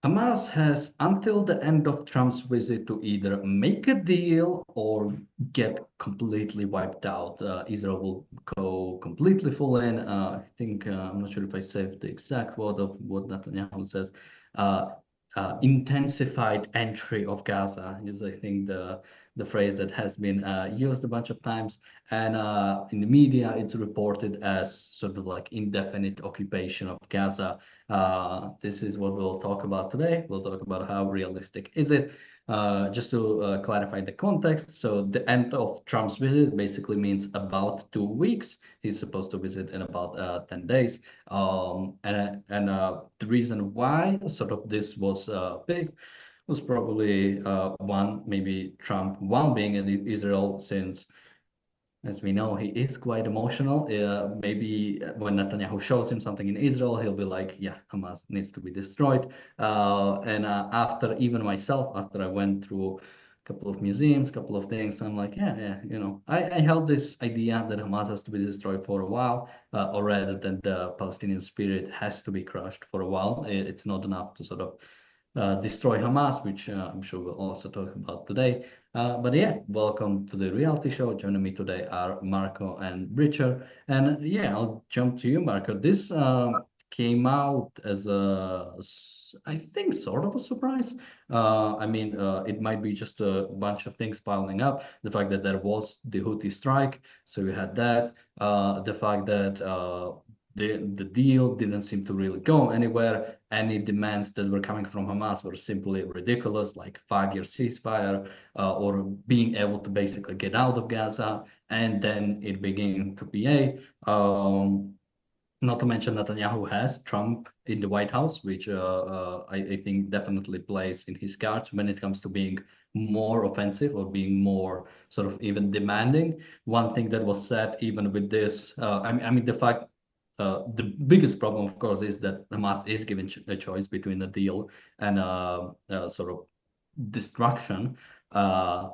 Hamas has until the end of Trump's visit to either make a deal or get completely wiped out. Israel will go completely full in. I think, I'm not sure if I saved the exact word of what Netanyahu says. Uh, Intensified entry of Gaza is, I think, the phrase that has been used a bunch of times. And in the media, it's reported as sort of like indefinite occupation of Gaza. This is what we'll talk about today. We'll talk about how realistic is it. Just to clarify the context, so the end of Trump's visit basically means about 2 weeks. He's supposed to visit in about 10 days. And the reason why sort of this was big was probably one, maybe Trump, while being in Israel, since as we know, he is quite emotional. Maybe when Netanyahu shows him something in Israel, he'll be like, yeah, Hamas needs to be destroyed. And after even myself, after I went through a couple of museums, couple of things, I'm like, yeah, I held this idea that Hamas has to be destroyed for a while, or rather than the Palestinian spirit has to be crushed for a while. It's not enough to sort of destroy Hamas, which I'm sure we'll also talk about today. But yeah, welcome to the reality show. Joining me today are Marco and Richard. And yeah, I'll jump to you, Marco. This came out as I think, sort of a surprise. I mean, it might be just a bunch of things piling up. The fact that there was the Houthi strike, so we had that. The fact that the deal didn't seem to really go anywhere. Any demands that were coming from Hamas were simply ridiculous, like 5-year ceasefire or being able to basically get out of Gaza, and then it began to PA. Not to mention Netanyahu has Trump in the White House, which I think definitely plays in his cards when it comes to being more offensive or being more sort of even demanding. One thing that was said even with this, I mean, the fact the biggest problem, of course, is that Hamas is given a choice between a deal and sort of destruction. Uh,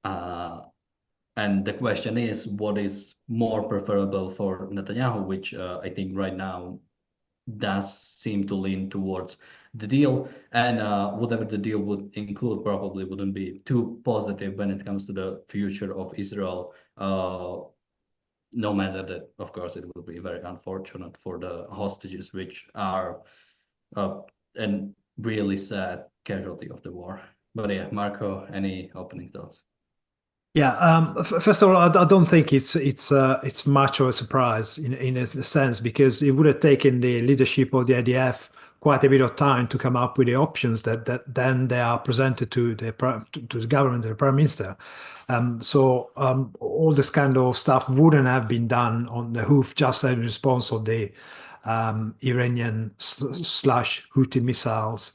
uh, and the question is, what is more preferable for Netanyahu, which I think right now does seem to lean towards the deal. And whatever the deal would include probably wouldn't be too positive when it comes to the future of Israel. No matter that, of course, it will be very unfortunate for the hostages, which are uh, a really sad casualty of the war. But yeah, Marco, any opening thoughts? Yeah. First of all, I don't think it's much of a surprise in a sense because it would have taken the leadership of the IDF quite a bit of time to come up with the options that then they are presented to the government, the prime minister. So all this kind of stuff wouldn't have been done on the hoof just in response of the Iranian slash Houthi missiles.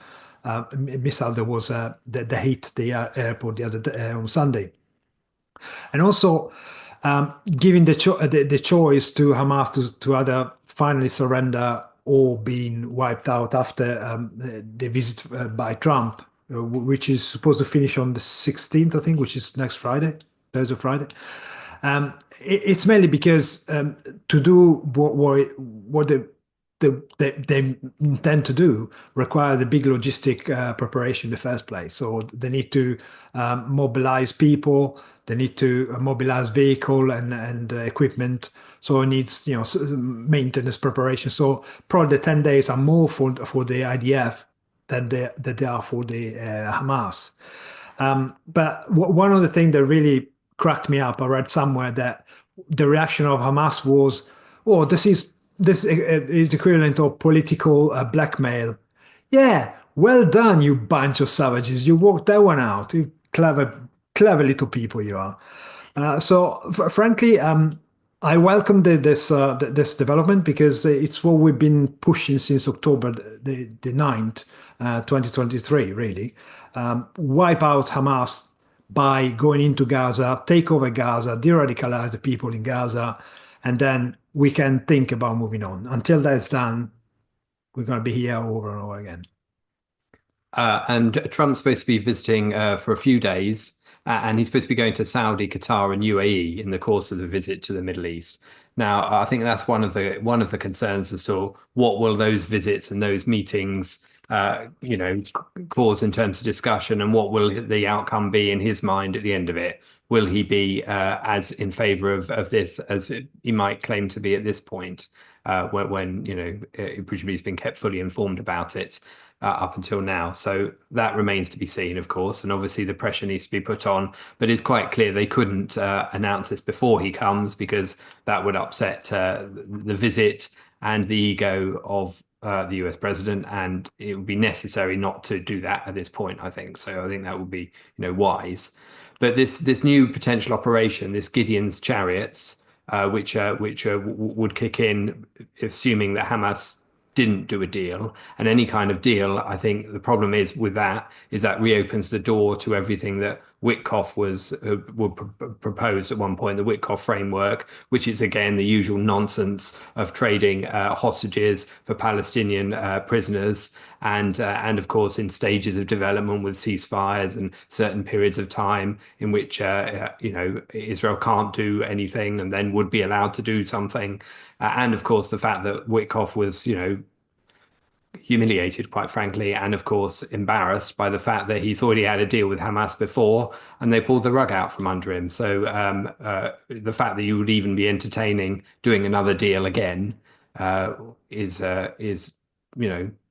Missile that was that hit the airport the other day, on Sunday. And also giving the choice to Hamas to either finally surrender or being wiped out after the visit by Trump, which is supposed to finish on the 16th, I think, which is next Friday, Thursday, Friday. It's mainly because to do what they intend to do require the big logistic preparation in the first place. So they need to mobilize people, they need to mobilize vehicle and equipment. So it needs maintenance preparation. So probably the 10 days are more for the IDF than they are for the Hamas. But one of the things that really cracked me up, I read somewhere that the reaction of Hamas was, "Oh, this is equivalent of political blackmail." Yeah, well done, you bunch of savages. You worked that one out. You clever little people you are. So, frankly, I welcome this development because it's what we've been pushing since October the 9th, 2023, really. Wipe out Hamas by going into Gaza, take over Gaza, de-radicalize the people in Gaza, and then we can think about moving on. Until that's done, we're going to be here over and over again. And Trump's supposed to be visiting for a few days, and he's supposed to be going to Saudi, Qatar, and UAE in the course of the visit to the Middle East. Now, I think that's one of the concerns as to what will those visits and those meetings cause in terms of discussion, and what will the outcome be in his mind at the end of it? Will he be as in favor of this as he might claim to be at this point, when presumably he's been kept fully informed about it up until now? So that remains to be seen, of course, and obviously the pressure needs to be put on. But it's quite clear they couldn't announce this before he comes, because that would upset the visit and the ego of the US president, and it would be necessary not to do that at this point, I think. So I think that would be, wise. But this new potential operation, this Gideon's chariots, which would kick in, assuming that Hamas didn't do a deal, and any kind of deal, I think the problem is with that is that reopens the door to everything that Witkoff proposed at one point, the Witkoff framework, which is again the usual nonsense of trading hostages for Palestinian prisoners, and of course in stages of development with ceasefires and certain periods of time in which Israel can't do anything and then would be allowed to do something, and of course the fact that Witkoff was humiliated, quite frankly, and of course embarrassed by the fact that he thought he had a deal with Hamas before and they pulled the rug out from under him. So the fact that you would even be entertaining doing another deal again is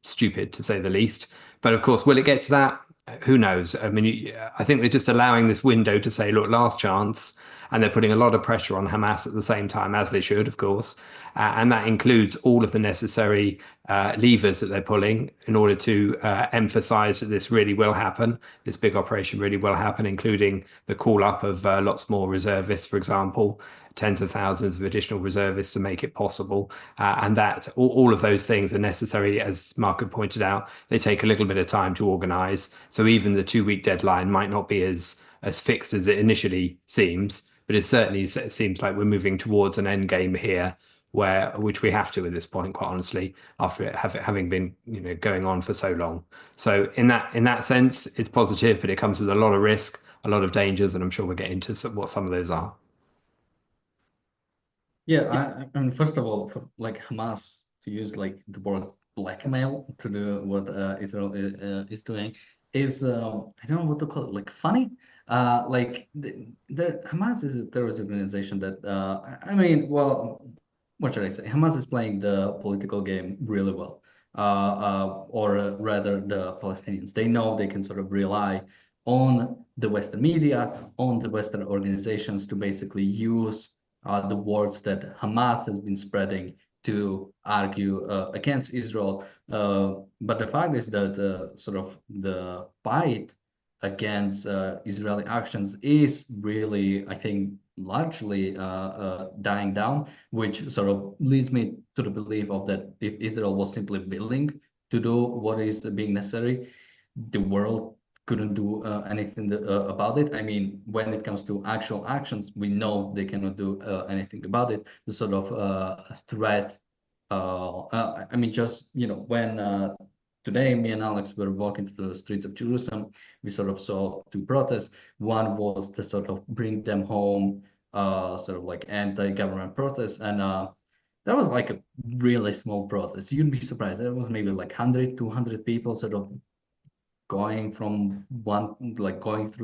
stupid, to say the least. But of course, will it get to that? Who knows? I mean, I think they're just allowing this window to say, look, last chance. And they're putting a lot of pressure on Hamas at the same time, as they should, of course. And that includes all of the necessary levers that they're pulling in order to emphasize that this really will happen. This big operation really will happen, including the call up of lots more reservists, for example, tens of thousands of additional reservists to make it possible. And that all of those things are necessary, as Mark had pointed out. They take a little bit of time to organize. So even the 2-week deadline might not be as fixed as it initially seems. But it certainly seems like we're moving towards an end game here, which we have to at this point, quite honestly, after it having been going on for so long. So in that sense, it's positive, but it comes with a lot of risk, a lot of dangers, and I'm sure we'll get into what some of those are. Yeah, I mean, first of all, for like Hamas to use like the word blackmail to do what Israel is doing is I don't know what to call it, like funny. Like Hamas is a terrorist organization that I mean, well, what should I say? Hamas is playing the political game really well, or rather, the Palestinians. They know they can sort of rely on the Western media, on the Western organizations to basically use the words that Hamas has been spreading to argue against Israel. But the fact is that sort of the fight against Israeli actions is really, I think, largely dying down, which sort of leads me to the belief of that if Israel was simply willing to do what is being necessary, the world couldn't do anything about it. I mean, when it comes to actual actions, we know they cannot do anything about it. The sort of threat. I mean, just when today me and Alex were walking through the streets of Jerusalem, we sort of saw 2 protests. One was to sort of bring them home, sort of like anti-government protests, and that was like a really small protest. You'd be surprised. It was maybe like 100, 200 people sort of going through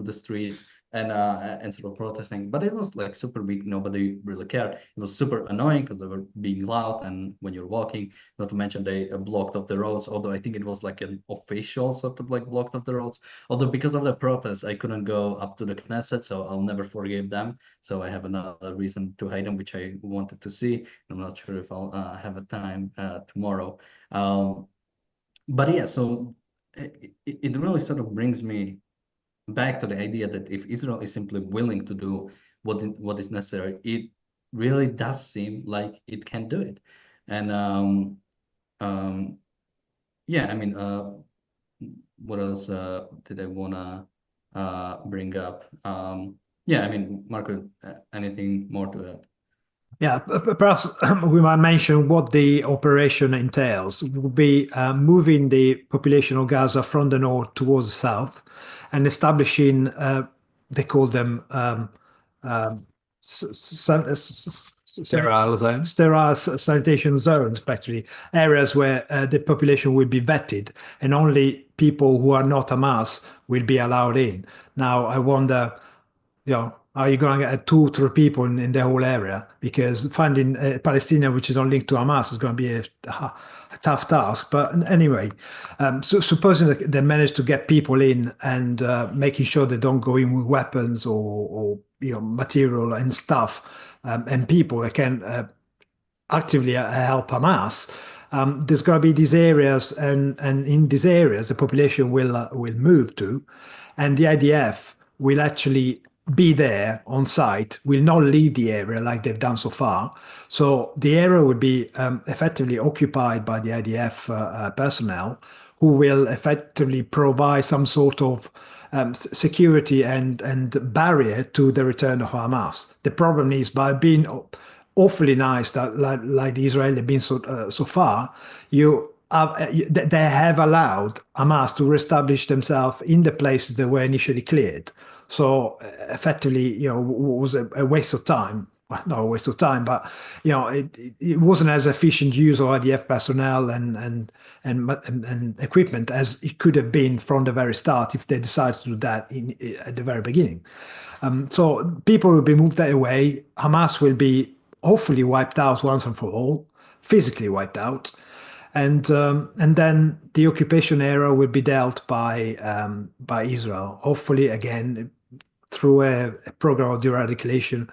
the streets and sort of protesting, but it was like super weak. Nobody really cared. It was super annoying because they were being loud, and when you're walking, not to mention they blocked off the roads, although I think it was like an official sort of like blocked off the roads, although because of the protests I couldn't go up to the Knesset, so I'll never forgive them. So I have another reason to hate them, which I wanted to see. I'm not sure if I'll have a time tomorrow. But yeah, so it really sort of brings me back to the idea that if Israel is simply willing to do what is necessary, it really does seem like it can do it. And yeah, I mean, what else did I wanna bring up? Yeah, I mean, Marco, anything more to add? Yeah, perhaps we might mention what the operation entails. Would be moving the population of Gaza from the north towards the south and establishing, they call them Sterile zones. Sterile sanitation zones, effectively areas where the population will be vetted, and only people who are not Hamas will be allowed in. Now, I wonder, are you going to get 2 or 3 people in the whole area? Because finding a Palestinian which is not linked to Hamas is going to be a tough task. But anyway, so supposing that they manage to get people in and making sure they don't go in with weapons or material and stuff, and people that can actively help Hamas. There's going to be these areas, and in these areas, the population will move to, and the IDF will actually be there on site, will not leave the area like they've done so far. So the area will be effectively occupied by the IDF personnel, who will effectively provide some sort of security and barrier to the return of Hamas. The problem is, by being awfully nice that like the Israeli have been so far, they have allowed Hamas to reestablish themselves in the places that were initially cleared. So effectively, it was a waste of time. Well, not a waste of time, but it wasn't as efficient use of IDF personnel and equipment as it could have been from the very start if they decided to do that at the very beginning. So people will be moved away. Hamas will be hopefully wiped out once and for all, physically wiped out, and then the occupation era will be dealt by Israel. Hopefully, again, through a program of de-radicalization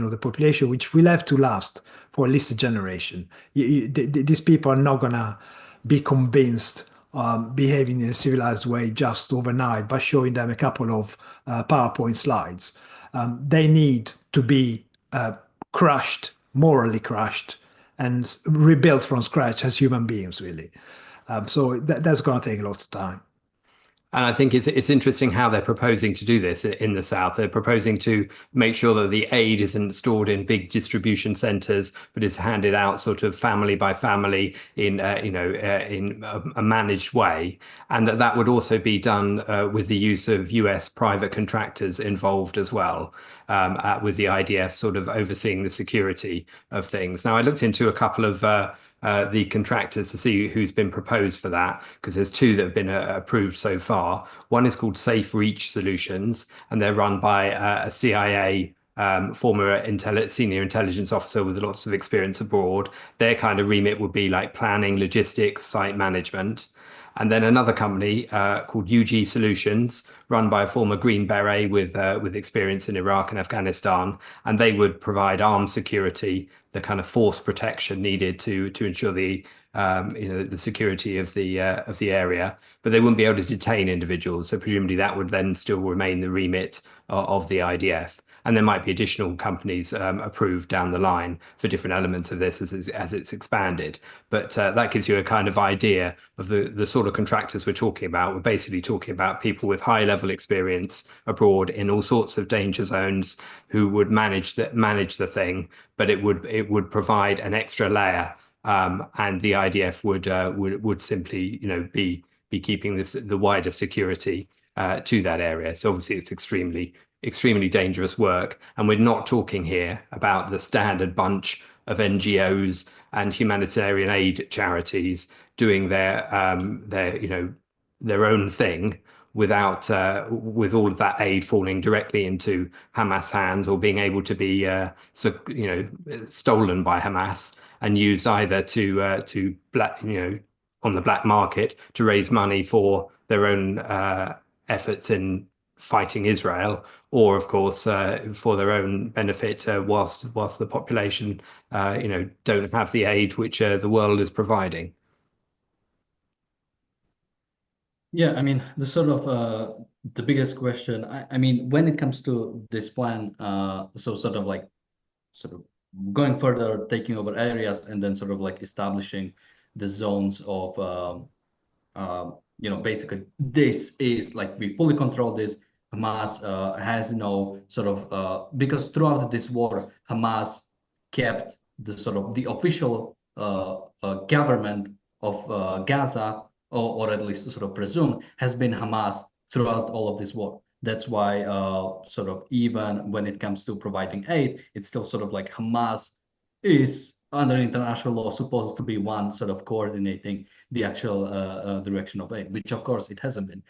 of the population, which will have to last for at least a generation. These people are not going to be convinced behaving in a civilized way just overnight by showing them a couple of PowerPoint slides. They need to be crushed, morally crushed, and rebuilt from scratch as human beings, really. So that's going to take a lot of time. And I think it's interesting how they're proposing to do this in the South. They're proposing to make sure that the aid isn't stored in big distribution centers, but is handed out sort of family by family in in a managed way, and that would also be done with the use of US private contractors involved as well, with the IDF sort of overseeing the security of things. Now, I looked into a couple of the contractors to see who's been proposed for that, because there's 2 that have been approved so far. One is called Safe Reach Solutions, and they're run by a CIA former senior intelligence officer with lots of experience abroad. Their kind of remit would be like planning, logistics, site management. And then another company called UG Solutions, run by a former Green Beret with experience in Iraq and Afghanistan, and they would provide armed security, the kind of force protection needed to ensure the the security of the area, but they wouldn't be able to detain individuals. So presumably that would then still remain the remit of the IDF. And there might be additional companies approved down the line for different elements of this as it's expanded. But that gives you a kind of idea of the sort of contractors we're talking about. We're basically talking about people with high level experience abroad in all sorts of danger zones who would manage the thing, but it would provide an extra layer, and the IDF would simply be keeping the wider security to that area. So obviously it's extremely dangerous work, and we're not talking here about the standard bunch of NGOs and humanitarian aid charities doing their own thing without with all of that aid falling directly into Hamas hands or being able to be stolen by Hamas and used either to black on the black market to raise money for their own efforts in fighting Israel, or of course for their own benefit, whilst the population don't have the aid which the world is providing. Yeah, I mean, the sort of the biggest question, I mean, when it comes to this plan, so sort of going further, taking over areas, and then sort of like establishing the zones of basically this is like we fully control this. Hamas has sort of because throughout this war, Hamas kept the sort of the official government of Gaza, or at least sort of presumed, has been Hamas throughout all of this war. That's why sort of even when it comes to providing aid, it's still sort of like Hamas is under international law supposed to be one sort of coordinating the actual direction of aid, which of course it hasn't been.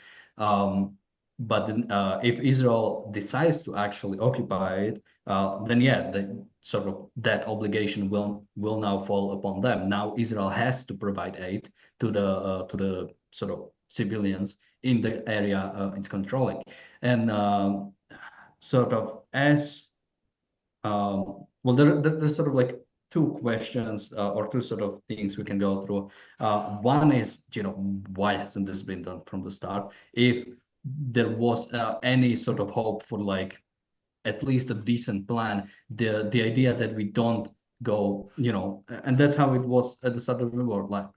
But then, if Israel decides to actually occupy it, then yeah, the sort of that obligation will now fall upon them. Now Israel has to provide aid to the sort of civilians in the area it's controlling, and sort of as well, there's sort of like two questions or two sort of things we can go through. One is, why hasn't this been done from the start? If there was any sort of hope for like at least a decent plan, the idea that we don't go, and that's how it was at the start of the war, like,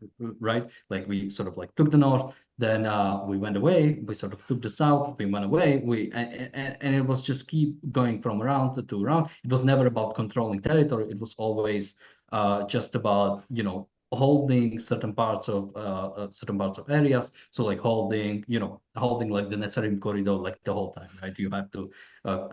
right? Like we sort of like took the north, then we went away, we sort of took the south, we went away, and it was just keep going from around to around. It was never about controlling territory, it was always just about, holding certain parts of areas. So like holding like the Netzarim corridor like the whole time, right? You have to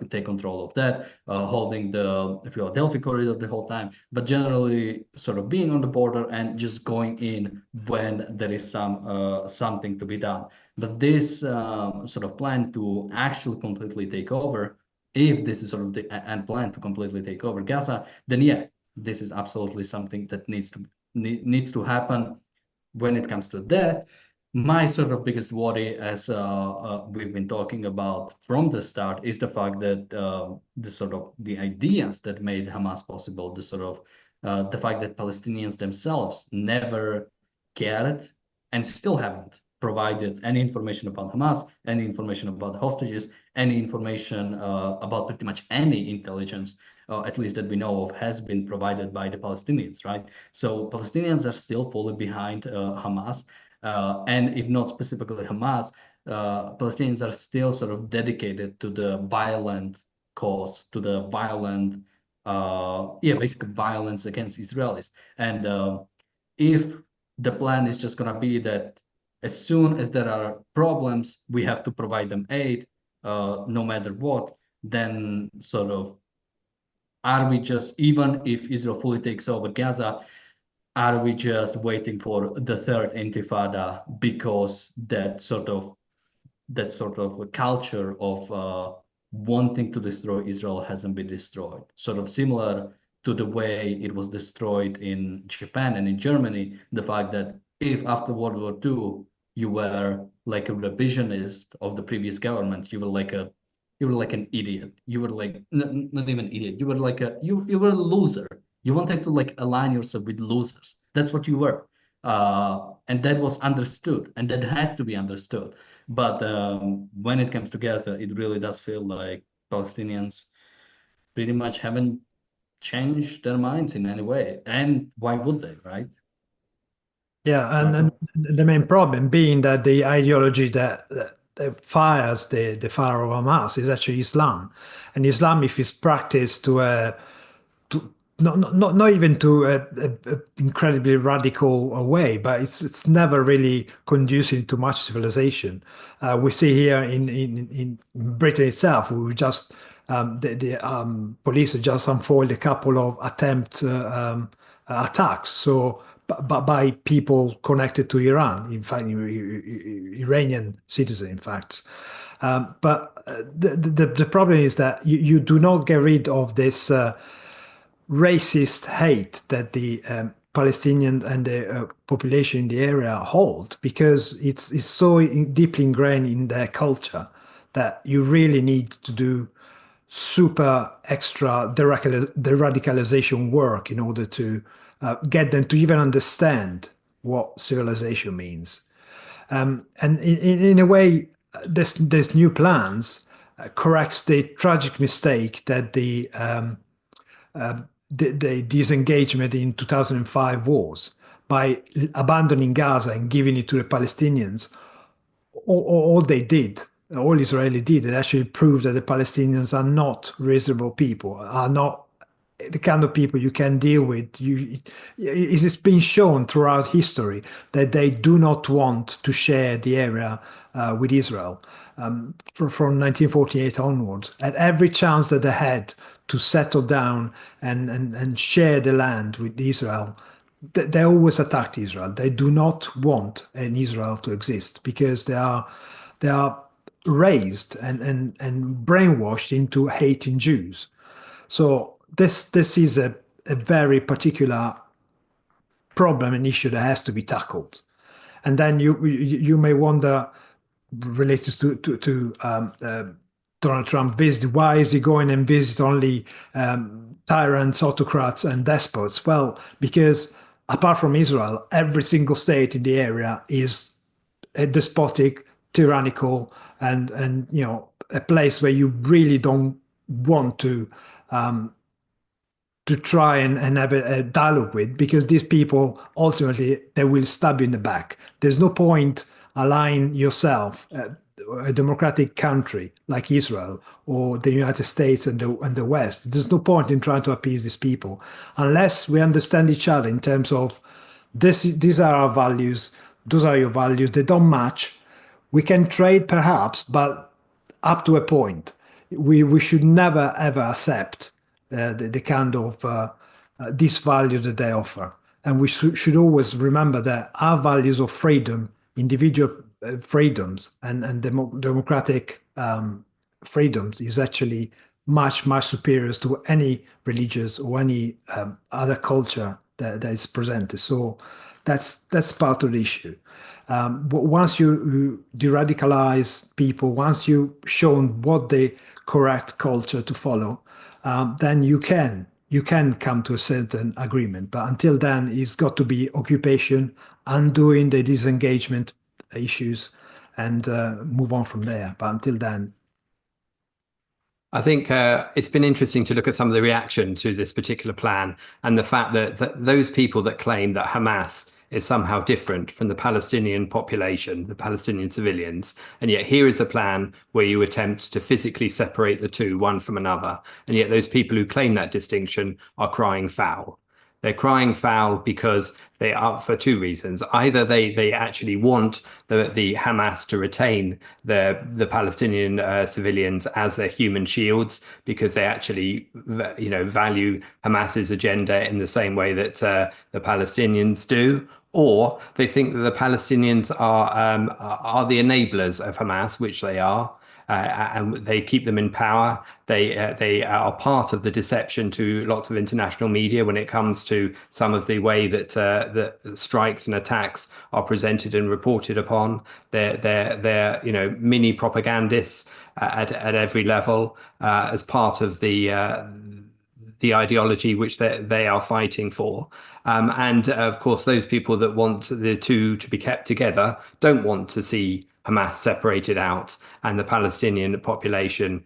take control of that, holding the Philadelphia corridor the whole time, but generally sort of being on the border and just going in when there is something to be done. But this sort of plan to actually completely take over, if this is sort of the and plan to completely take over Gaza, then yeah, this is absolutely something that needs to happen. When it comes to that, my sort of biggest worry, as we've been talking about from the start, is the fact that the sort of the ideas that made Hamas possible, the fact that Palestinians themselves never cared and still haven't provided any information about Hamas, any information about the hostages, any information about pretty much any intelligence, at least that we know of, has been provided by the Palestinians, right? So Palestinians are still fully behind Hamas, and if not specifically Hamas, Palestinians are still sort of dedicated to the violent cause, to the violent, basically violence against Israelis. And if the plan is just going to be that as soon as there are problems, we have to provide them aid, no matter what, then sort of are we just, even if Israel fully takes over Gaza, are we just waiting for the third intifada because that sort of a culture of wanting to destroy Israel hasn't been destroyed? Sort of similar to the way it was destroyed in Japan and in Germany, the fact that if after World War II you were like a revisionist of the previous government, you were like an idiot. You were like not even idiot. You were like you were a loser. You wanted to like align yourself with losers. That's what you were. And that was understood, and that had to be understood. But when it comes to Gaza, it really does feel like Palestinians pretty much haven't changed their minds in any way. And why would they, right? Yeah, and Marco? the main problem being that the ideology that fires the fire of Hamas is actually Islam, and Islam, if it's practiced to not even to a incredibly radical way, but it's never really conducive to much civilization. We see here in Britain itself, we just the police have just unfolded a couple of attacks. So by people connected to Iran, in fact, Iranian citizens, in fact. But the problem is that you do not get rid of this racist hate that the Palestinian and the population in the area hold, because it's so deeply ingrained in their culture that you really need to do super extra deradicalization work in order to get them to even understand what civilization means. And in a way, this new plans corrects the tragic mistake that the disengagement in 2005 wars by abandoning Gaza and giving it to the Palestinians. All they did, all Israeli did, it actually proved that the Palestinians are not reasonable people, are not the kind of people you can deal with. It has been shown throughout history that they do not want to share the area with Israel. From 1948 onwards, at every chance that they had to settle down and share the land with Israel, they always attacked Israel. They do not want an Israel to exist because they are raised and brainwashed into hating Jews. So this is a very particular problem and issue that has to be tackled. And then you may wonder, related to Donald Trump visit, why is he going and visit only tyrants, autocrats, and despots? Well, because apart from Israel, every single state in the area is a despotic, tyrannical, and a place where you really don't want to try and have a dialogue with, because these people ultimately they will stab you in the back. There's no point aligning yourself a democratic country like Israel or the United States and the West. There's no point in trying to appease these people unless we understand each other in terms of these are our values, those are your values, they don't match. We can trade perhaps, but up to a point. We should never ever accept the kind of this value that they offer. And we should always remember that our values of freedom, individual freedoms, and democratic freedoms is actually much, much superior to any religious or any other culture that is presented. So that's part of the issue. But once you de-radicalize people, once you've shown what the correct culture to follow, then you can come to a certain agreement. But until then, it's got to be occupation, undoing the disengagement issues, and move on from there. But until then, I think it's been interesting to look at some of the reaction to this particular plan and the fact that those people that claim that Hamas is somehow different from the Palestinian population, the Palestinian civilians, and yet here is a plan where you attempt to physically separate the two, one from another, and yet those people who claim that distinction are crying foul. They're crying foul because they are, for two reasons. Either they actually want the Hamas to retain the Palestinian civilians as their human shields because they actually value Hamas's agenda in the same way that the Palestinians do, or they think that the Palestinians are the enablers of Hamas, which they are. And they keep them in power. They are part of the deception to lots of international media when it comes to some of the way that that strikes and attacks are presented and reported upon. They're mini propagandists at every level as part of the ideology which they are fighting for. And of course, those people that want the two to be kept together don't want to see Hamas separated out and the Palestinian population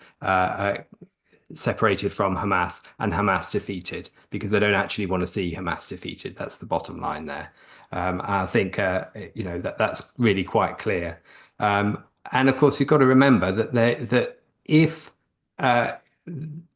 separated from Hamas and Hamas defeated, because they don't actually want to see Hamas defeated. That's the bottom line there. I think that's really quite clear. And of course, you've got to remember that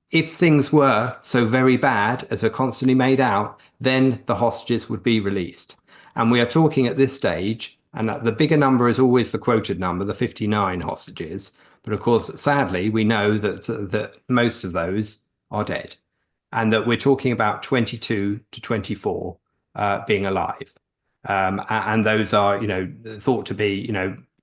if things were so very bad as are constantly made out, then the hostages would be released. And we are talking at this stage, and the bigger number is always the quoted number, the 59 hostages. But of course, sadly, we know that most of those are dead, and that we're talking about 22 to 24 being alive. And those are, thought to be,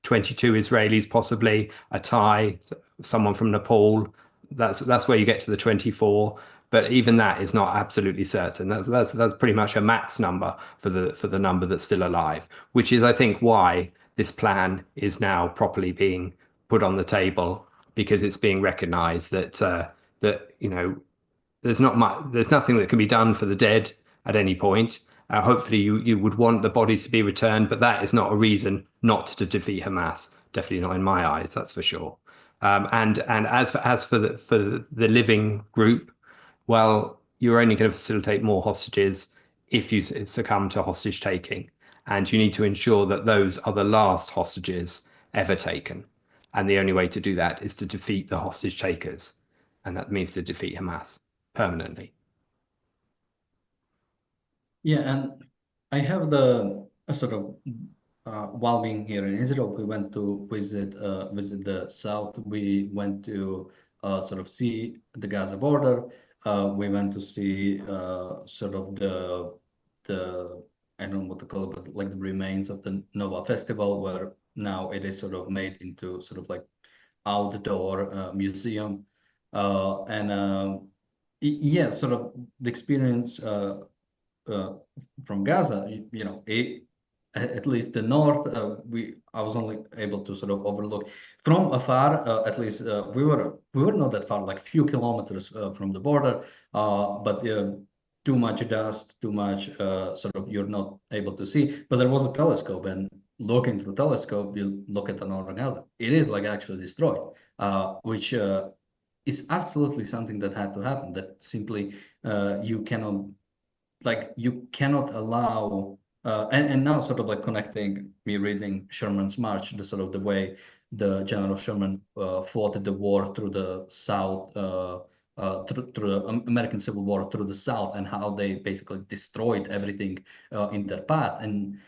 22 Israelis, possibly a Thai, someone from Nepal. That's where you get to the 24. But even that is not absolutely certain. That's pretty much a max number for the number that's still alive, which is, I think, why this plan is now properly being put on the table, because it's being recognised that there's nothing that can be done for the dead at any point. Hopefully, you would want the bodies to be returned, but that is not a reason not to defeat Hamas. Definitely not in my eyes, that's for sure. And as for the living group, well, you're only going to facilitate more hostages if you succumb to hostage taking. And you need to ensure that those are the last hostages ever taken. And the only way to do that is to defeat the hostage takers. And that means to defeat Hamas permanently. Yeah, and I have the sort of while being here in Israel, we went to visit the south. We went to sort of see the Gaza border. We went to see sort of the I don't know what to call it, but like the remains of the Nova Festival, where now it is sort of made into sort of like outdoor museum. And yeah, sort of the experience. Uh, from Gaza, at least the north, I was only able to sort of overlook from afar. At least we were not that far, like few kilometers from the border, but too much dust, too much sort of you're not able to see. But there was a telescope, and looking through telescope, you look at the northern Gaza. It is like actually destroyed, which is absolutely something that had to happen. That simply you cannot you cannot allow and now sort of like connecting me reading Sherman's March, the sort of the way the General Sherman fought the war through the South, through the American Civil War through the South, and how they basically destroyed everything in their path, and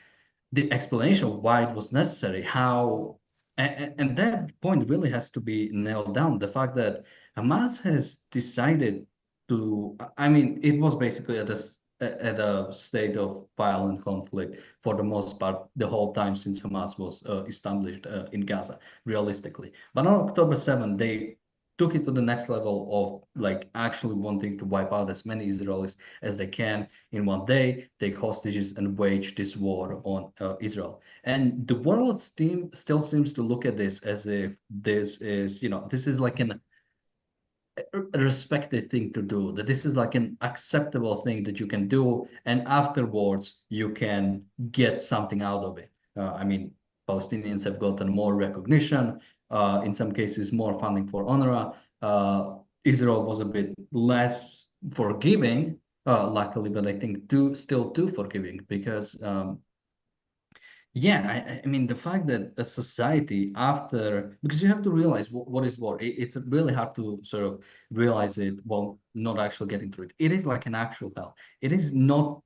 the explanation of why it was necessary, how, and that point really has to be nailed down. The fact that Hamas has decided to, I mean, it was basically at a state of violent conflict for the most part the whole time since Hamas was established in Gaza, realistically. But on October 7th, they took it to the next level of like actually wanting to wipe out as many Israelis as they can in one day, take hostages, and wage this war on Israel. And the world still seems to look at this as if this is, this is like a respected thing to do, that this is like an acceptable thing that you can do, and afterwards you can get something out of it. I mean, Palestinians have gotten more recognition, in some cases more funding for UNRWA. Israel was a bit less forgiving, luckily, but I think still too forgiving because yeah, I mean, the fact that a society after, because you have to realize what is war. It's really hard to sort of realize it while not actually getting through it. It is like an actual hell. It is not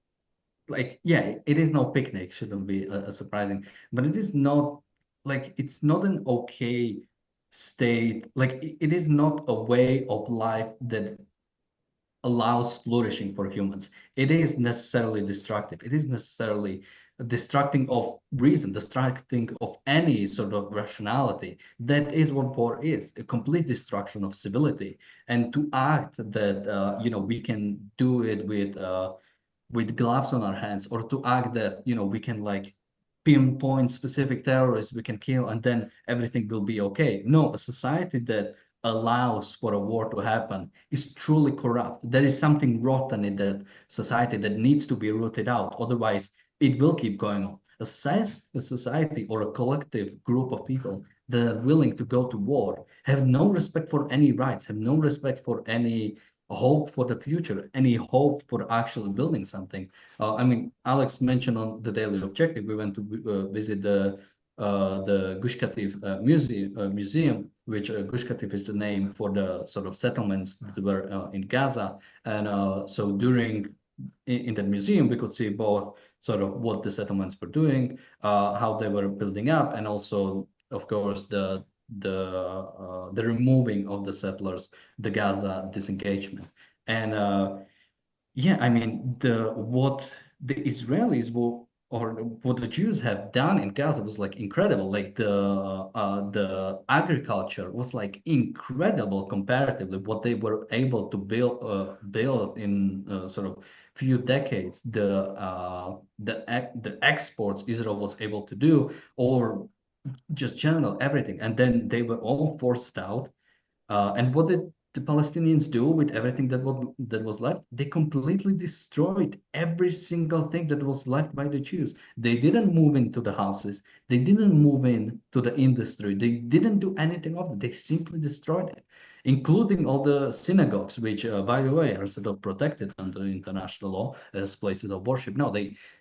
like, yeah, it is no picnic, shouldn't be surprising, but it is not like, it's not an okay state. Like, it is not a way of life that allows flourishing for humans. It is necessarily destructive. It is necessarily distracting of reason, distracting of any sort of rationality. That is what war is, a complete destruction of civility. And to act that, we can do it with gloves on our hands, or to act that, we can like pinpoint specific terrorists we can kill and then everything will be okay. No, a society that allows for a war to happen is truly corrupt. There is something rotten in that society that needs to be rooted out. Otherwise, it will keep going on. A society or a collective group of people that are willing to go to war have no respect for any rights, have no respect for any hope for the future, any hope for actually building something. I mean, Alex mentioned on the Daily Objective, we went to visit the Gush Katif museum, which Gush Katif is the name for the sort of settlements that were in Gaza. And so in that museum, we could see both sort of what the settlements were doing, how they were building up, and also, of course, the removing of the settlers, the Gaza disengagement. And yeah, I mean, what the Israelis will, or what the Jews have done in Gaza was like incredible. Like the agriculture was like incredible comparatively what they were able to build in sort of few decades. The exports Israel was able to do, or just general everything, and then they were all forced out. And what did the Palestinians do with everything that was left? They completely destroyed every single thing that was left by the Jews. They didn't move into the houses. They didn't move in to the industry. They didn't do anything of it. They simply destroyed it, including all the synagogues, which, by the way, are sort of protected under international law as places of worship. No,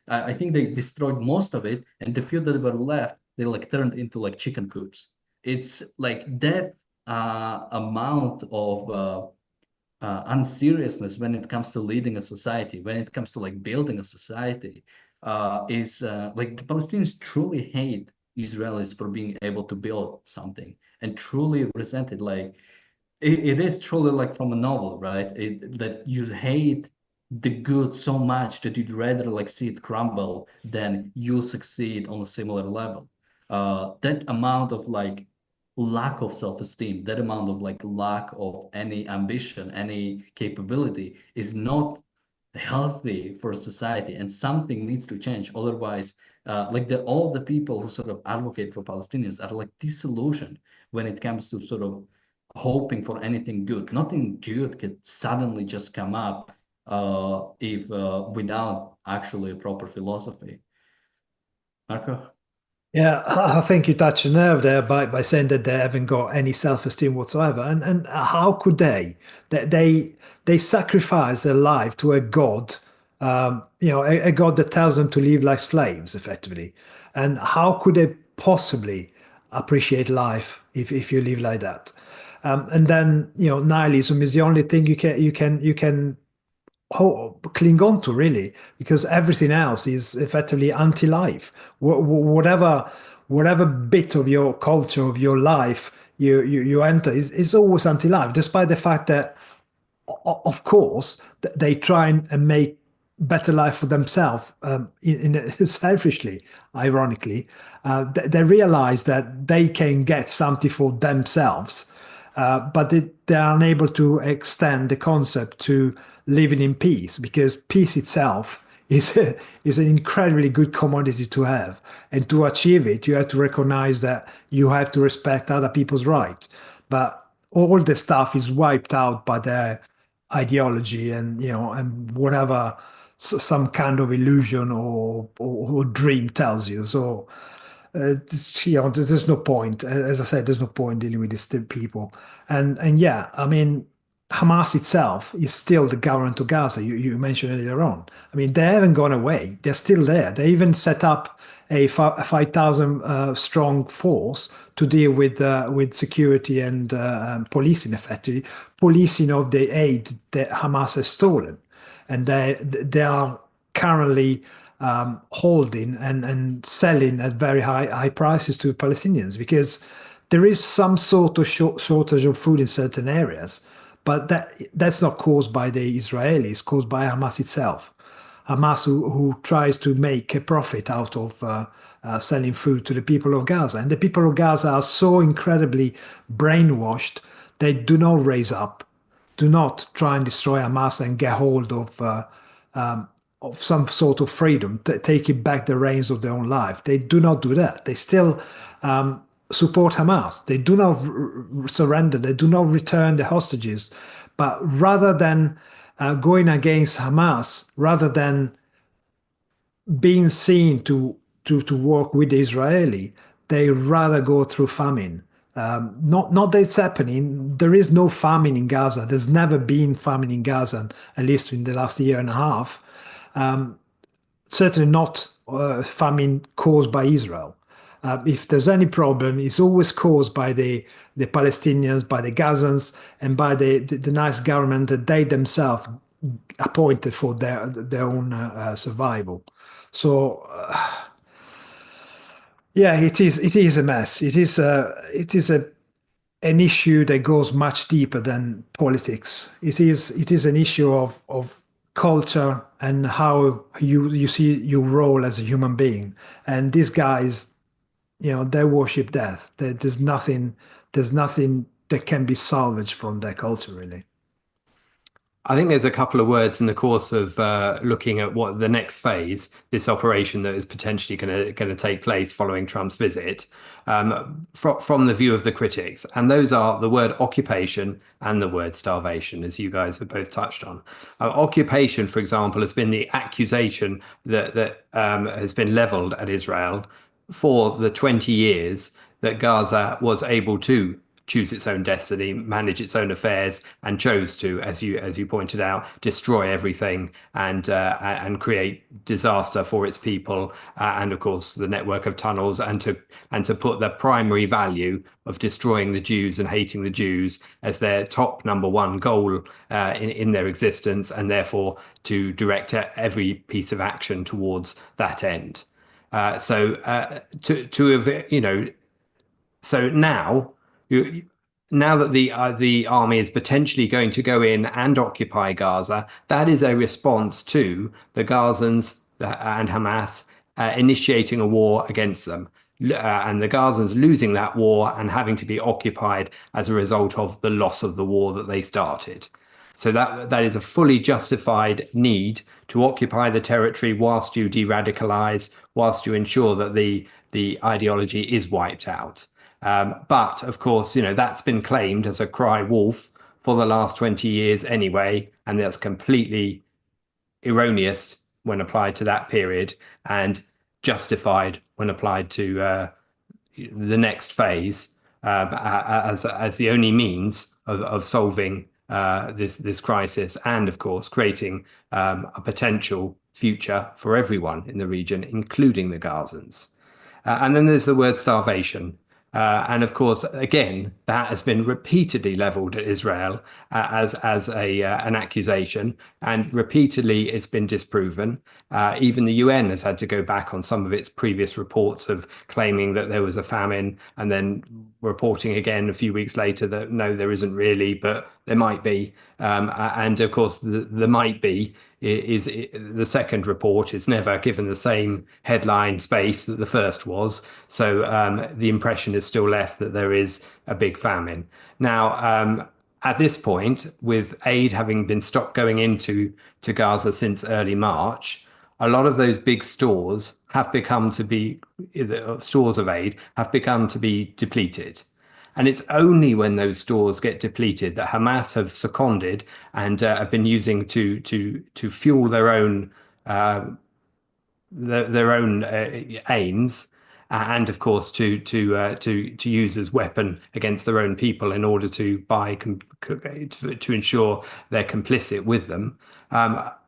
I think they destroyed most of it, and the few that were left, they like turned into like chicken coops. It's like that amount of unseriousness when it comes to leading a society, when it comes to like building a society, is like the Palestinians truly hate Israelis for being able to build something and truly resent it. Like it is truly like from a novel, right? That you hate the good so much that you'd rather like see it crumble than you succeed on a similar level. That amount of like lack of self-esteem, that amount of like lack of any ambition, any capability is not healthy for society, and something needs to change. Otherwise, like all the people who sort of advocate for Palestinians are like disillusioned when it comes to sort of hoping for anything good. Nothing good could suddenly just come up if without actually a proper philosophy. Marco? Yeah, I think you touched a nerve there by saying that they haven't got any self-esteem whatsoever. And how could they? They sacrifice their life to a god, a god that tells them to live like slaves, effectively. And how could they possibly appreciate life if you live like that? And then, nihilism is the only thing you can cling on to, really, because everything else is effectively anti-life. Whatever bit of your culture, of your life you enter is always anti-life, despite the fact that, of course, they try and make better life for themselves, selfishly, ironically. They realize that they can get something for themselves, but they are unable to extend the concept to living in peace, because peace itself is an incredibly good commodity to have. And to achieve it, you have to recognize that you have to respect other people's rights. But all the stuff is wiped out by their ideology, and whatever some kind of illusion or dream tells you. So there's no point. As I said, there's no point dealing with these people. And yeah, I mean, Hamas itself is still the government of Gaza. You mentioned earlier on. I mean, they haven't gone away. They're still there. They even set up a 5,000 strong force to deal with security and policing, effectively policing of the aid that Hamas has stolen, and they are currently holding and selling at very high prices to Palestinians, because there is some sort of shortage of food in certain areas, but that's not caused by the Israelis, caused by Hamas itself. Hamas, who tries to make a profit out of selling food to the people of Gaza. And the people of Gaza are so incredibly brainwashed, they do not raise up, do not try and destroy Hamas and get hold of some sort of freedom, taking back the reins of their own life. They do not do that. They still support Hamas. They do not surrender. They do not return the hostages. But rather than going against Hamas, rather than being seen to work with the Israeli, they rather go through famine. Not that it's happening. There is no famine in Gaza. There's never been famine in Gaza, at least in the last year and a half. Certainly not famine caused by Israel. If there's any problem, it's always caused by the Palestinians, by the Gazans, and by the nice government that they themselves appointed for their own survival. So yeah, it is a mess. It is an issue that goes much deeper than politics. It is an issue of culture and how you see your role as a human being. And these guys, they worship death. There's nothing that can be salvaged from their culture, really. I think there's a couple of words in the course of looking at what the next phase, this operation that is potentially going to take place following Trump's visit, from the view of the critics. And those are the word occupation and the word starvation, as you guys have both touched on. Occupation, for example, has been the accusation that has been leveled at Israel for the 20 years that Gaza was able to choose its own destiny, manage its own affairs, and chose to, as you pointed out, destroy everything and create disaster for its people, and of course the network of tunnels, and to put the primary value of destroying the Jews and hating the Jews as their top #1 goal in their existence, and therefore to direct every piece of action towards that end. So now, now that the army is potentially going to go in and occupy Gaza, that is a response to the Gazans and Hamas initiating a war against them, and the Gazans losing that war and having to be occupied as a result of the loss of the war that they started. So that is a fully justified need to occupy the territory whilst you de-radicalize, whilst you ensure that the ideology is wiped out. But of course, that's been claimed as a cry wolf for the last 20 years anyway, and that's completely erroneous when applied to that period and justified when applied to the next phase as the only means of solving this crisis, and of course creating a potential future for everyone in the region, including the Gazans. And then there's the word starvation. And of course, again, that has been repeatedly leveled at Israel as an accusation, and repeatedly it's been disproven. Even the UN has had to go back on some of its previous reports of claiming that there was a famine, and then reporting again a few weeks later that no, there isn't really, but there might be. And of course, the might be is the second report is never given the same headline space that the first was. So the impression is still left that there is a big famine. Now, at this point, with aid having been stopped going into Gaza since early March, a lot of those big stores have become to be, stores of aid have become to be depleted. And it's only when those stores get depleted that Hamas have seconded and have been using to fuel their own aims, and of course to use as weapon against their own people in order to to ensure they're complicit with them.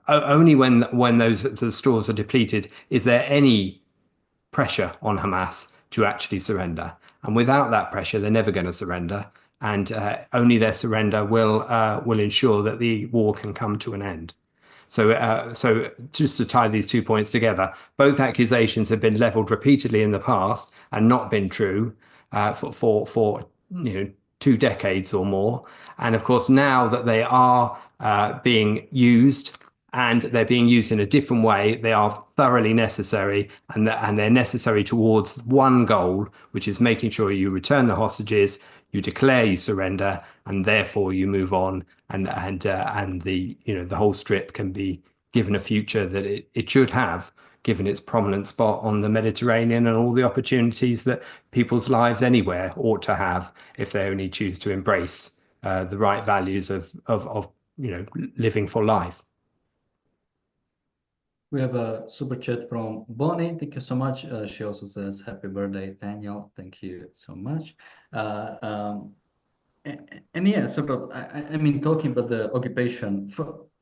Only when the stores are depleted is there any pressure on Hamas to actually surrender. And without that pressure, they're never going to surrender. And only their surrender will ensure that the war can come to an end. So just to tie these 2 points together, both accusations have been leveled repeatedly in the past and not been true for 2 decades or more. And of course, now that they are being used, and they're being used in a different way, they are thoroughly necessary, and they're necessary towards one goal, which is making sure you return the hostages, you declare you surrender, and therefore you move on, and the whole strip can be given a future that it should have, given its prominent spot on the Mediterranean and all the opportunities that people's lives anywhere ought to have if they only choose to embrace the right values of living for life. We have a super chat from Bonnie. Thank you so much. She also says, "Happy birthday, Daniel." Thank you so much. And yeah, sort of, I mean, talking about the occupation,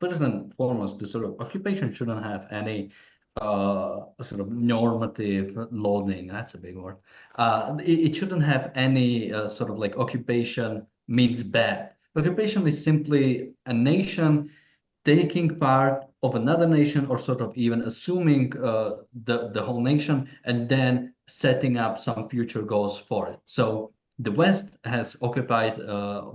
first and foremost, the sort of occupation shouldn't have any sort of normative loading. That's a big word. It shouldn't have any sort of like occupation means bad. Occupation is simply a nation taking part of another nation, or sort of even assuming the whole nation, and then setting up some future goals for it. So the West has occupied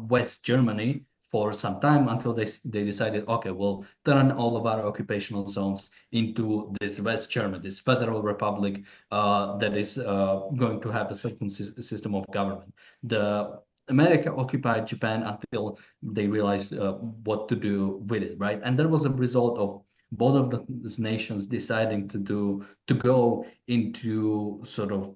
West Germany for some time until they decided, okay, we'll turn all of our occupational zones into this West Germany, this federal republic that is going to have a certain system of government. America occupied Japan until they realized what to do with it, right? And that was a result of both of these nations deciding to go into sort of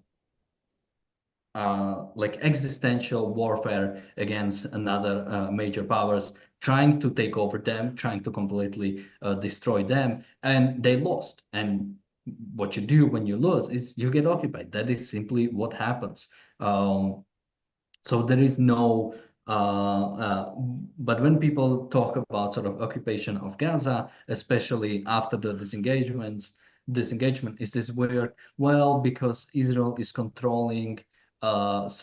like existential warfare against another major powers, trying to take over them, trying to completely destroy them, and they lost. And what you do when you lose is you get occupied. That is simply what happens. So there is no, but when people talk about sort of occupation of Gaza, especially after the disengagement is this weird, well, because Israel is controlling is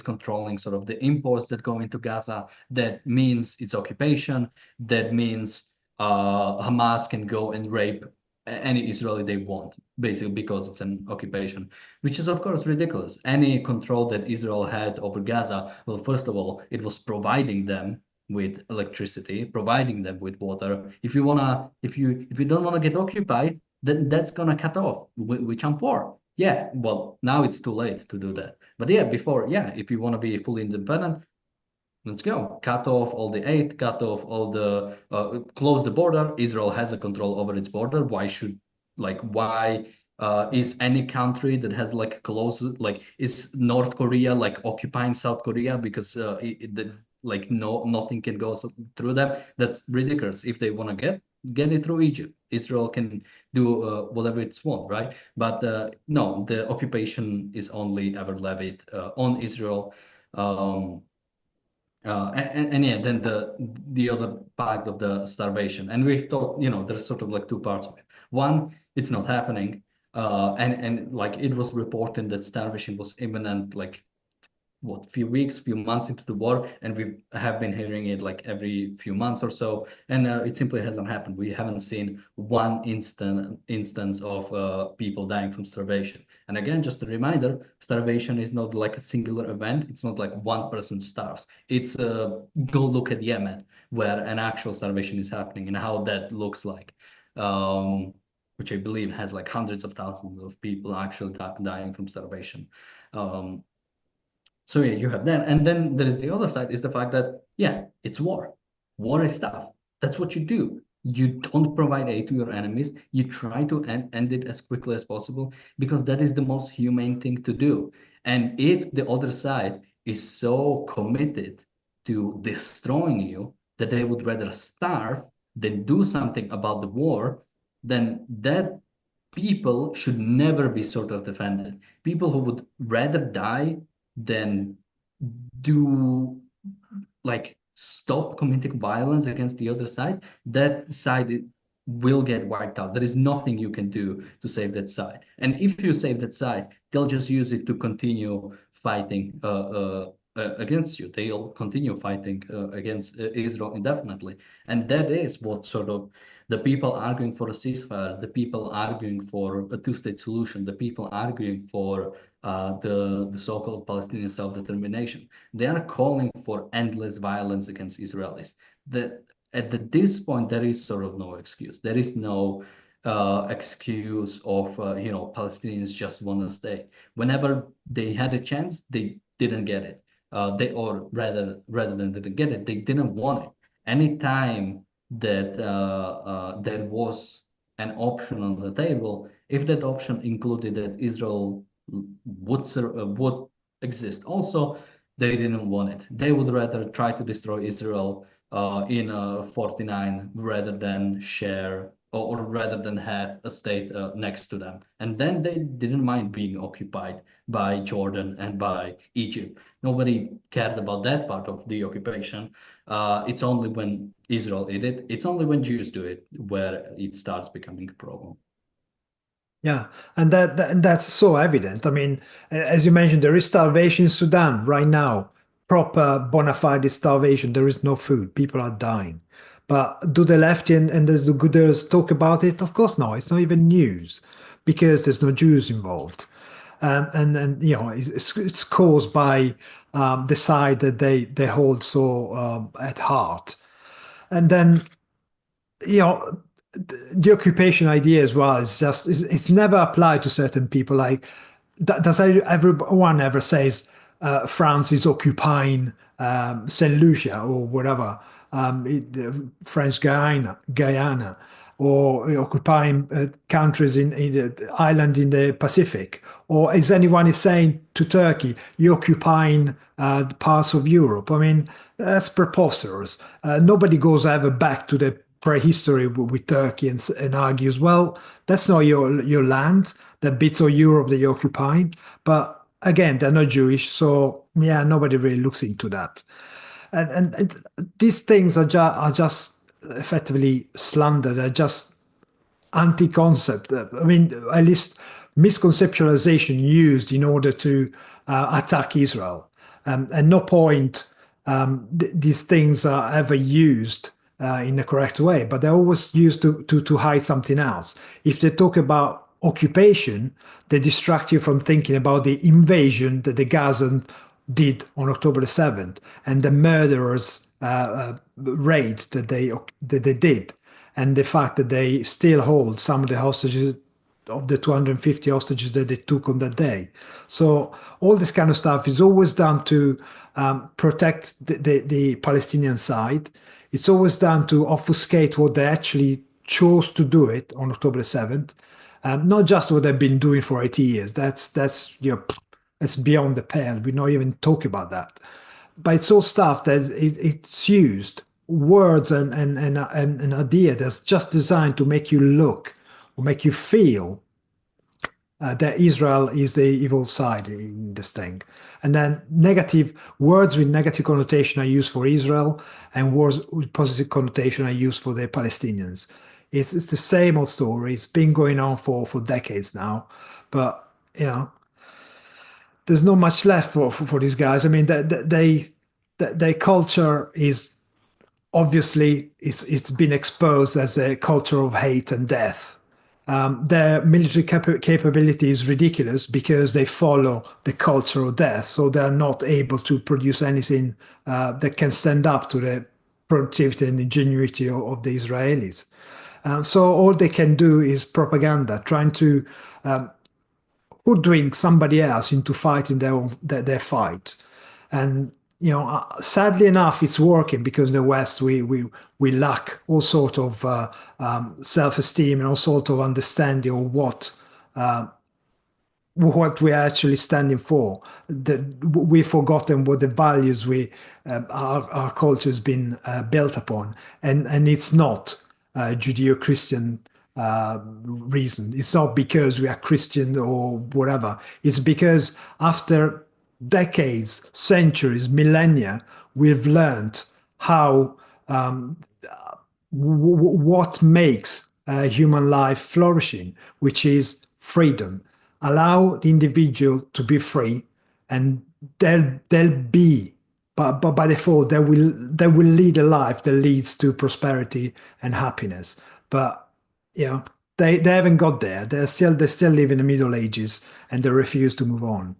controlling sort of the imports that go into Gaza. That means it's occupation. That means Hamas can go and rape any Israeli they want, basically because it's an occupation, which is of course ridiculous. Any control that Israel had over Gaza, well, first of all, it was providing them with electricity, providing them with water. If you don't wanna get occupied, then that's gonna cut off, which I'm for. Yeah, well, now it's too late to do that. But yeah, before, yeah, if you want to be fully independent, let's go. Cut off all the aid, cut off all the, close the border. Israel has a control over its border. Why is any country that has like close, like, is North Korea like occupying South Korea because like nothing can go through them? That's ridiculous. If they want to get it through Egypt, Israel can do whatever it's want, right? But no, the occupation is only ever levied on Israel. Um, and yeah, then the other part of the starvation, and we thought, there's sort of like two parts of it. One, it's not happening, and like it was reported that starvation was imminent, like what, few weeks, few months into the war, and we have been hearing it like every few months or so, and it simply hasn't happened. We haven't seen one instance of people dying from starvation. And again, just a reminder, starvation is not like a singular event. It's not like one person starves. It's go look at Yemen, where an actual starvation is happening and how that looks like. Which I believe has like hundreds of thousands of people actually dying from starvation. Um, so yeah, you have that. And then there is the other side, is the fact that, yeah, it's war. War is tough. That's what you do. You don't provide aid to your enemies. You try to end it as quickly as possible because that is the most humane thing to do. And if the other side is so committed to destroying you that they would rather starve than do something about the war, then that people should never be sort of defended. People who would rather die than do, like, stop committing violence against the other side, that side will get wiped out. There is nothing you can do to save that side. And if you save that side, they'll just use it to continue fighting against you. They'll continue fighting against Israel indefinitely. And that is what sort of the people arguing for a ceasefire, the people arguing for a two-state solution, the people arguing for the so-called Palestinian self-determination. They are calling for endless violence against Israelis. This point, there is sort of no excuse. There is no excuse of Palestinians just want to stay. Whenever they had a chance, they didn't get it. Or rather than didn't get it, they didn't want it. Anytime that there was an option on the table, if that option included that Israel would exist also, they didn't want it. They would rather try to destroy Israel in 49 rather than share or rather than have a state next to them. And then they didn't mind being occupied by Jordan and by Egypt. Nobody cared about that part of the occupation. It's only when Israel did it, it's only when Jews do it, where it starts becoming a problem. Yeah, and that's so evident. I mean, as you mentioned, there is starvation in Sudan right now. Proper bona fide starvation. There is no food. People are dying. But do the left and the Gooders talk about it? Of course not. It's not even news because there's no Jews involved. And it's caused by the side that they hold so at heart. And then you know the occupation idea as well is just it's never applied to certain people. Like, does everyone ever says France is occupying Saint Lucia or whatever, French Guyana, or occupying countries in the island in the Pacific? Or is anyone saying to Turkey, you're occupying parts of Europe? I mean, that's preposterous. Nobody goes ever back to the prehistory with Turkey and argues, well, that's not your land, the bits of Europe that you're occupying. But again, they're not Jewish, so yeah, nobody really looks into that. And these things are just effectively slander. They're just anti-concept. I mean, at least misconceptualization used in order to attack Israel. At no point these things are ever used in the correct way, but they're always used to hide something else. If they talk about occupation, they distract you from thinking about the invasion that the Gazans did on October the 7th and the murderers' raid that they did, and the fact that they still hold some of the hostages of the 250 hostages that they took on that day. So all this kind of stuff is always done to protect the Palestinian side. It's always done to obfuscate what they actually chose to do it on October 7th, not just what they've been doing for 80 years. That's that's beyond the pale. We're not even talking about that. But it's all stuff that it's used, words and idea that's just designed to make you look or make you feel that Israel is the evil side in this thing. And then negative words with negative connotation are used for Israel, and words with positive connotation are used for the Palestinians. It's the same old story. It's been going on for decades now. But, there's not much left for these guys. I mean, their culture is obviously it's been exposed as a culture of hate and death. Their military capability is ridiculous because they follow the culture of death, so they are not able to produce anything that can stand up to the productivity and ingenuity of the Israelis. So all they can do is propaganda, trying to hoodwink somebody else into fighting their fight. And sadly enough, it's working because in the West we lack all sort of self-esteem and all sort of understanding of what we're actually standing for. That we've forgotten what the values our culture has been built upon, and it's not Judeo-Christian reason. It's not because we are Christian or whatever. It's because after decades, centuries, millennia, we've learned how what makes human life flourishing, which is freedom. Allow the individual to be free, and they'll be, but by default, they will lead a life that leads to prosperity and happiness. But they haven't got there. They still live in the Middle Ages, and they refuse to move on.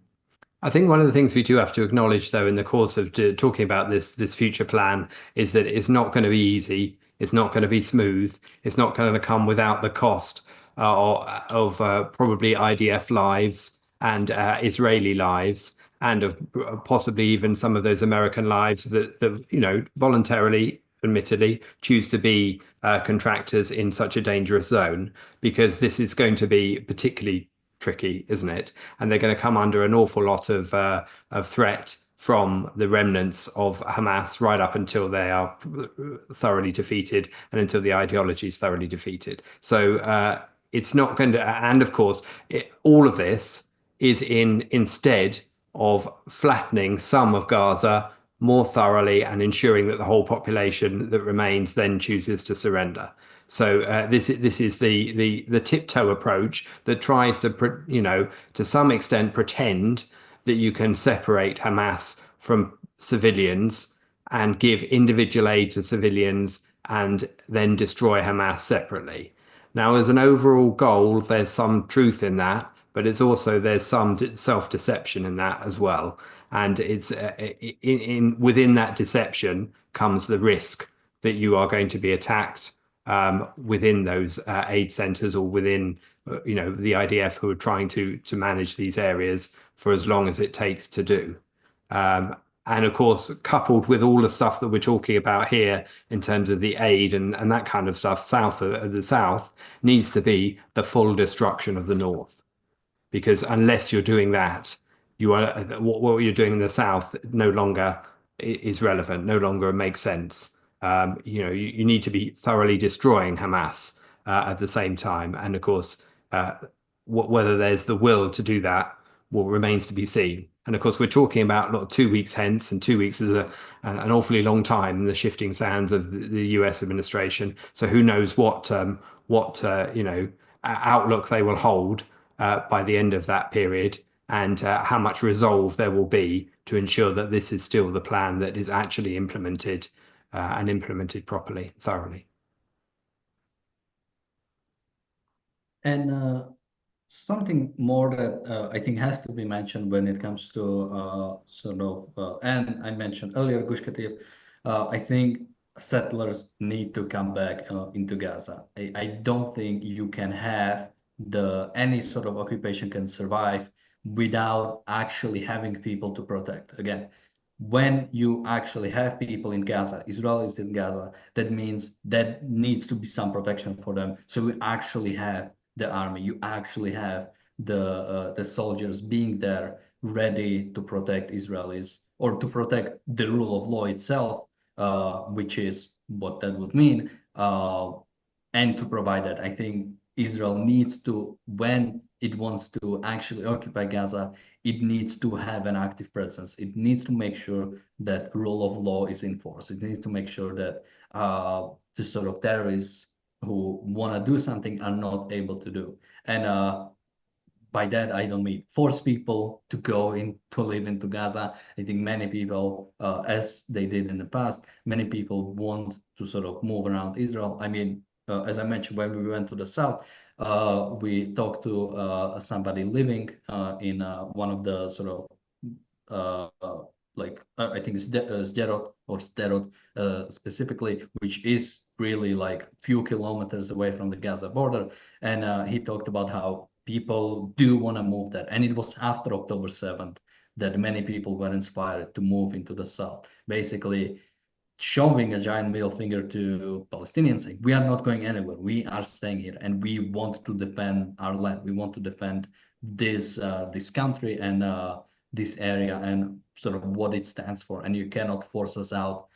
I think one of the things we do have to acknowledge, though, in the course of talking about this future plan, is that it's not going to be easy. It's not going to be smooth. It's not going to come without the cost of probably IDF lives and Israeli lives, and of possibly even some of those American lives that voluntarily, admittedly, choose to be contractors in such a dangerous zone, because this is going to be particularly tricky, isn't it? And they're going to come under an awful lot of threat from the remnants of Hamas right up until they are thoroughly defeated and until the ideology is thoroughly defeated. So it's not going to, and of course, all of this is instead of flattening some of Gaza more thoroughly and ensuring that the whole population that remains then chooses to surrender. So this is the tiptoe approach that tries to to some extent pretend that you can separate Hamas from civilians and give individual aid to civilians and then destroy Hamas separately. Now, as an overall goal, there's some truth in that, but there's some self-deception in that as well. And it's within that deception comes the risk that you are going to be attacked within those aid centers, or within the IDF, who are trying to manage these areas for as long as it takes to do. And of course, coupled with all the stuff that we're talking about here in terms of the aid and that kind of stuff, south of the south needs to be the full destruction of the north. Because unless you're doing that, what you're doing in the south no longer is relevant, no longer makes sense. You need to be thoroughly destroying Hamas at the same time. And of course, whether there's the will to do that well, remains to be seen. And of course, we're talking about 2 weeks hence, and 2 weeks is an awfully long time in the shifting sands of the US administration. So who knows what outlook they will hold by the end of that period, and how much resolve there will be to ensure that this is still the plan that is actually implemented and implemented properly, thoroughly. And something more that I think has to be mentioned when it comes to and I mentioned earlier Gush Katif, I think settlers need to come back into Gaza. I don't think you can have any sort of occupation can survive without actually having people to protect. Again, when you actually have people in Gaza, Israelis in Gaza, that means that needs to be some protection for them. So we actually have the army, you actually have the soldiers being there ready to protect Israelis or to protect the rule of law itself, which is what that would mean, and to provide that. I think Israel needs to, when it wants to actually occupy Gaza, it needs to have an active presence. It needs to make sure that rule of law is enforced. It needs to make sure that the sort of terrorists who want to do something are not able to do. And by that, I don't mean force people to go in to live into Gaza. I think many people, as they did in the past, many people want to sort of move around Israel. I mean, as I mentioned, when we went to the south, we talked to somebody living in one of the sort of I think Sderot or Sderot specifically, which is really like few kilometers away from the Gaza border. And he talked about how people do want to move there. And it was after October 7th that many people were inspired to move into the south, basically showing a giant middle finger to Palestinians, saying, we are not going anywhere. We are staying here, and we want to defend our land. We want to defend this country and this area and sort of what it stands for. And you cannot force us out,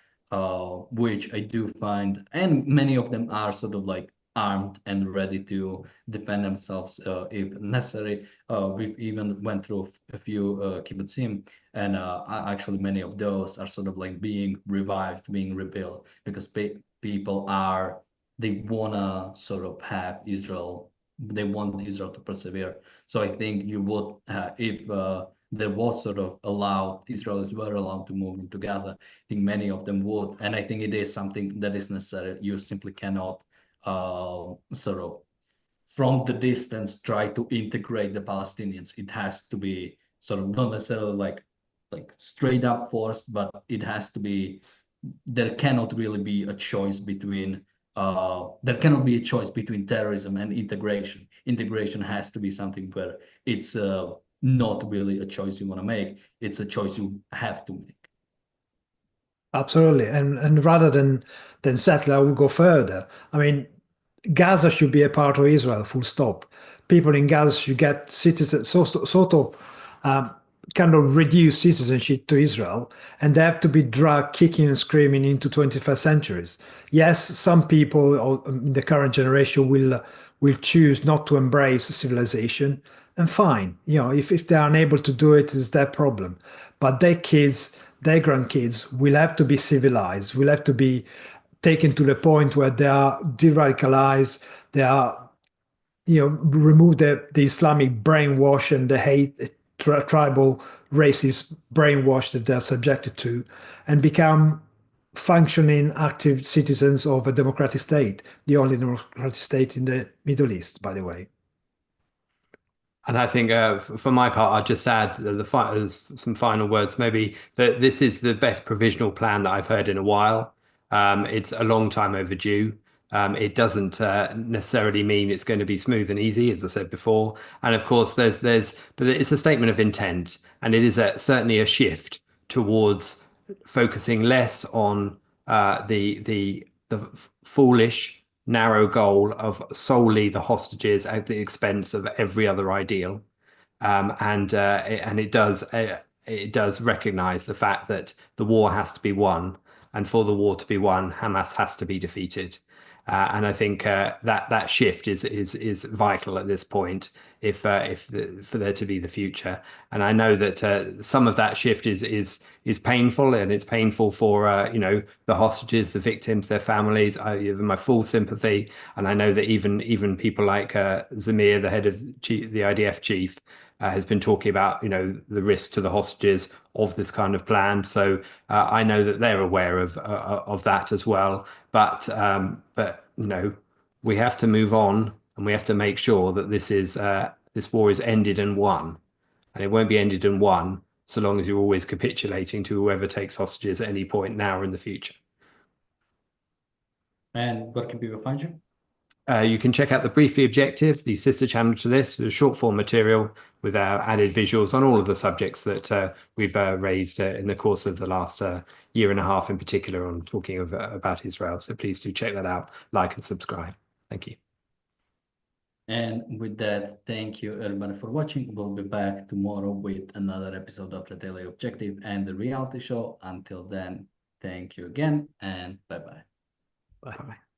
which I do find, and many of them are sort of like armed and ready to defend themselves if necessary. We've even went through a few kibbutzim, and actually many of those are sort of like being revived, being rebuilt, because people they wanna sort of have Israel, they want Israel to persevere. So I think you would, if there was sort of Israelis were allowed to move into Gaza, I think many of them would. And I think it is something that is necessary. You simply cannot sort of from the distance try to integrate the Palestinians. It has to be sort of not necessarily like straight up forced, but it has to be, there cannot really be a choice between terrorism and integration. Integration has to be something where it's not really a choice you want to make. It's a choice you have to make. Absolutely. And rather than settle, I would go further. I mean, Gaza should be a part of Israel, full stop. People in Gaza should get citizen, sort of kind of reduce citizenship to Israel, and they have to be dragged kicking and screaming into 21st centuries. Yes, some people in the current generation will choose not to embrace civilization, and fine. You know, if they're unable to do it, it's their problem. But their kids, their grandkids will have to be civilized, will have to be taken to the point where they are de-radicalized, they are, remove the Islamic brainwash and the hate, tribal racist brainwash that they're subjected to, and become functioning, active citizens of a democratic state, the only democratic state in the Middle East, by the way. And I think for my part, I'll just add some final words, maybe, that this is the best provisional plan that I've heard in a while. It's a long time overdue. It doesn't necessarily mean it's going to be smooth and easy, as I said before. And of course, but it's a statement of intent, and it is certainly a shift towards focusing less on the foolish, narrow goal of solely the hostages at the expense of every other ideal. And it does recognize the fact that the war has to be won. And for the war to be won, Hamas has to be defeated. And I think that shift is vital at this point for there to be the future. And I know that some of that shift is painful, and it's painful for the hostages, the victims, their families. I give them my full sympathy, and I know that even people like Zamir, the head of the IDF chief, has been talking about the risk to the hostages of this kind of plan. So I know that they're aware of that as well. But we have to move on, and we have to make sure that this war is ended and won, and it won't be ended and won so long as you're always capitulating to whoever takes hostages at any point now or in the future. And where can people find you? You can check out the Briefly Objective, the sister channel to this, the short form material with added visuals on all of the subjects that we've raised in the course of the last year and a half, in particular on talking about Israel. So please do check that out, like and subscribe. Thank you. And with that, thank you everybody for watching. We'll be back tomorrow with another episode of the Daily Objective and the reality show. Until then, thank you again, and bye-bye. Bye. Bye-bye.